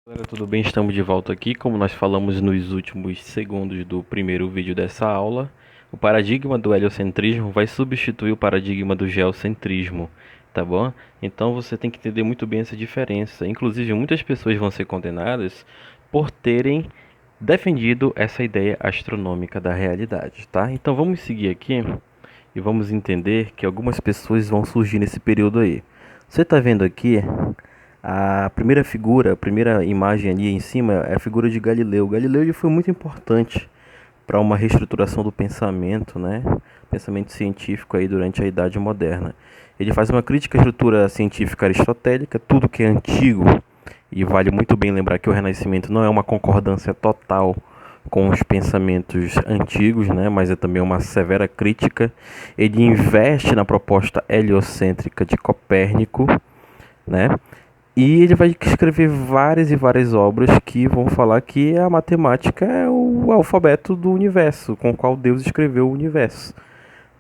Galera, tudo bem? Estamos de volta aqui. Como nós falamos nos últimos segundos do primeiro vídeo dessa aula, o paradigma do heliocentrismo vai substituir o paradigma do geocentrismo, tá bom? Então você tem que entender muito bem essa diferença. Inclusive, muitas pessoas vão ser condenadas por terem defendido essa ideia astronômica da realidade, tá? Então vamos seguir aqui e vamos entender que algumas pessoas vão surgir nesse período aí. Você está vendo aqui a primeira figura, a primeira imagem ali em cima é a figura de Galileu. Galileu ele foi muito importante para uma reestruturação do pensamento, né? Pensamento científico aí durante a Idade Moderna. Ele faz uma crítica à estrutura científica aristotélica, tudo que é antigo, e vale muito bem lembrar que o Renascimento não é uma concordância total com os pensamentos antigos, né? Mas é também uma severa crítica. Ele investe na proposta heliocêntrica de Copérnico, né? E ele vai escrever várias e várias obras que vão falar que a matemática é o alfabeto do universo, com o qual Deus escreveu o universo,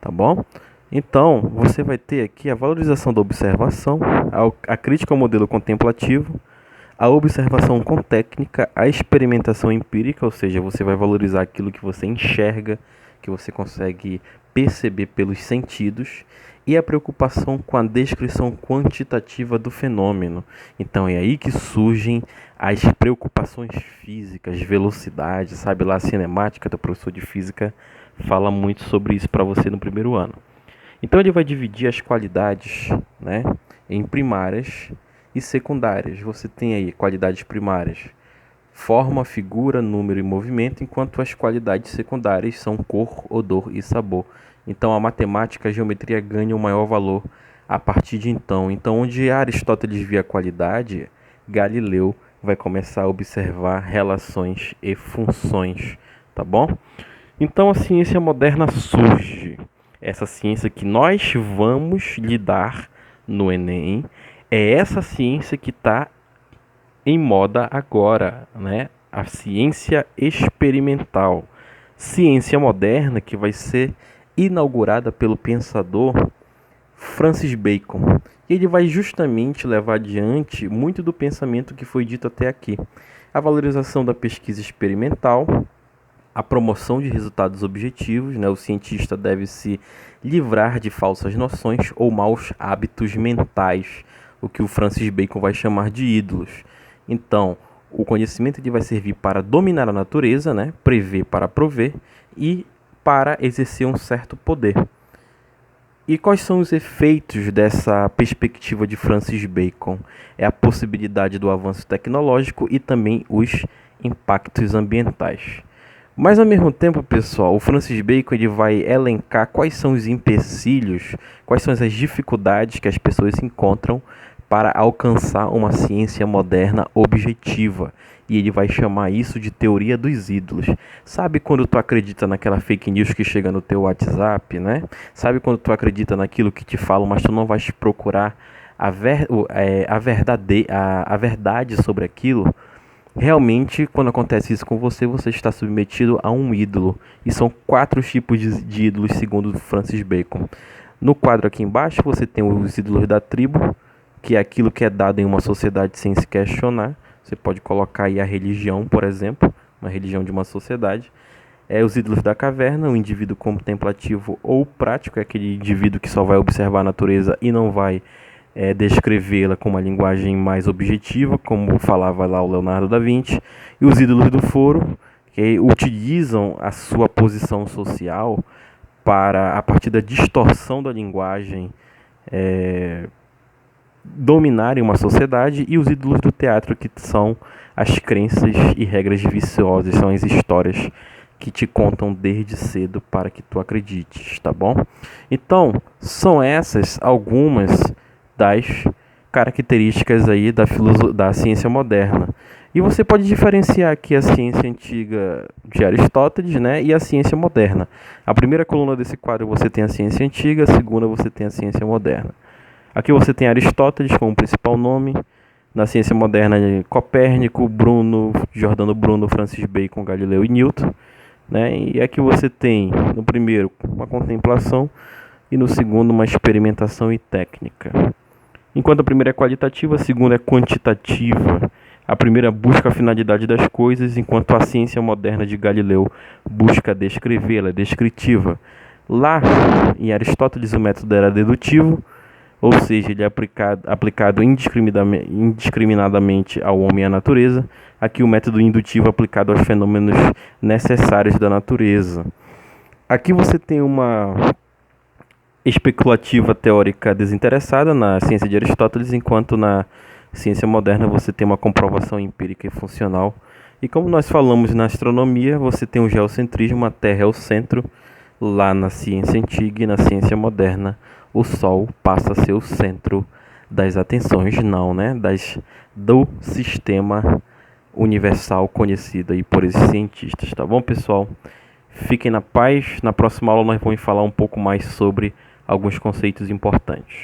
tá bom? Então, você vai ter aqui a valorização da observação, a crítica ao modelo contemplativo, a observação com técnica, a experimentação empírica, ou seja, você vai valorizar aquilo que você enxerga, que você consegue perceber pelos sentidos, e a preocupação com a descrição quantitativa do fenômeno. Então é aí que surgem as preocupações físicas, velocidade, sabe lá a cinemática do professor de física fala muito sobre isso para você no primeiro ano. Então ele vai dividir as qualidades, né, em primárias e secundárias. Você tem aí qualidades primárias: forma, figura, número e movimento, enquanto as qualidades secundárias são cor, odor e sabor. Então a matemática, a geometria ganham maior valor a partir de então. Então, onde Aristóteles via a qualidade, Galileu vai começar a observar relações e funções, tá bom? Então a ciência moderna surge. Essa ciência que nós vamos lidar no Enem é essa ciência que está em moda agora, né? A ciência experimental. Ciência moderna que vai ser inaugurada pelo pensador Francis Bacon. E ele vai justamente levar adiante muito do pensamento que foi dito até aqui. A valorização da pesquisa experimental, a promoção de resultados objetivos, né? O cientista deve se livrar de falsas noções ou maus hábitos mentais, o que o Francis Bacon vai chamar de ídolos. Então, o conhecimento ele vai servir para dominar a natureza, né? Prever para prover e para exercer um certo poder. E quais são os efeitos dessa perspectiva de Francis Bacon? É a possibilidade do avanço tecnológico e também os impactos ambientais. Mas ao mesmo tempo, pessoal, o Francis Bacon ele vai elencar quais são os empecilhos, quais são as dificuldades que as pessoas encontram para alcançar uma ciência moderna objetiva. E ele vai chamar isso de teoria dos ídolos. Sabe quando tu acredita naquela fake news que chega no teu WhatsApp, né? Sabe quando tu acredita naquilo que te falam, mas tu não vais procurar a verdade sobre aquilo? Realmente, quando acontece isso com você, você está submetido a um ídolo. E são 4 tipos de ídolos, segundo Francis Bacon. No quadro aqui embaixo, você tem os ídolos da tribo, que é aquilo que é dado em uma sociedade sem se questionar. Você pode colocar aí a religião, por exemplo, uma religião de uma sociedade. Os ídolos da caverna, o indivíduo contemplativo ou prático, é aquele indivíduo que só vai observar a natureza e não vai descrevê-la com uma linguagem mais objetiva, como falava lá o Leonardo da Vinci. E os ídolos do foro, que utilizam a sua posição social para, a partir da distorção da linguagem, dominarem uma sociedade. E os ídolos do teatro, que são as crenças e regras viciosas, são as histórias que te contam desde cedo para que tu acredites, tá bom? Então, são essas algumas das características aí da ciência moderna. E você pode diferenciar aqui a ciência antiga de Aristóteles, né, e a ciência moderna. A primeira coluna desse quadro você tem a ciência antiga, a segunda você tem a ciência moderna. Aqui você tem Aristóteles como principal nome. Na ciência moderna, Copérnico, Bruno, Giordano Bruno, Francis Bacon, Galileu e Newton, né? E aqui você tem, no primeiro, uma contemplação e no segundo, uma experimentação e técnica. Enquanto a primeira é qualitativa, a segunda é quantitativa. A primeira busca a finalidade das coisas, enquanto a ciência moderna de Galileu busca descrevê-la, é descritiva. Lá, em Aristóteles, o método era dedutivo, ou seja, ele é aplicado indiscriminadamente ao homem e à natureza. Aqui o método indutivo aplicado aos fenômenos necessários da natureza. Aqui você tem uma especulativa teórica desinteressada na ciência de Aristóteles, enquanto na ciência moderna você tem uma comprovação empírica e funcional. E como nós falamos na astronomia, você tem o geocentrismo, a Terra é o centro. Lá na ciência antiga e na ciência moderna, o Sol passa a ser o centro das atenções, não, né? Do sistema universal conhecido aí por esses cientistas, tá bom, pessoal? Fiquem na paz. Na próxima aula nós vamos falar um pouco mais sobre alguns conceitos importantes.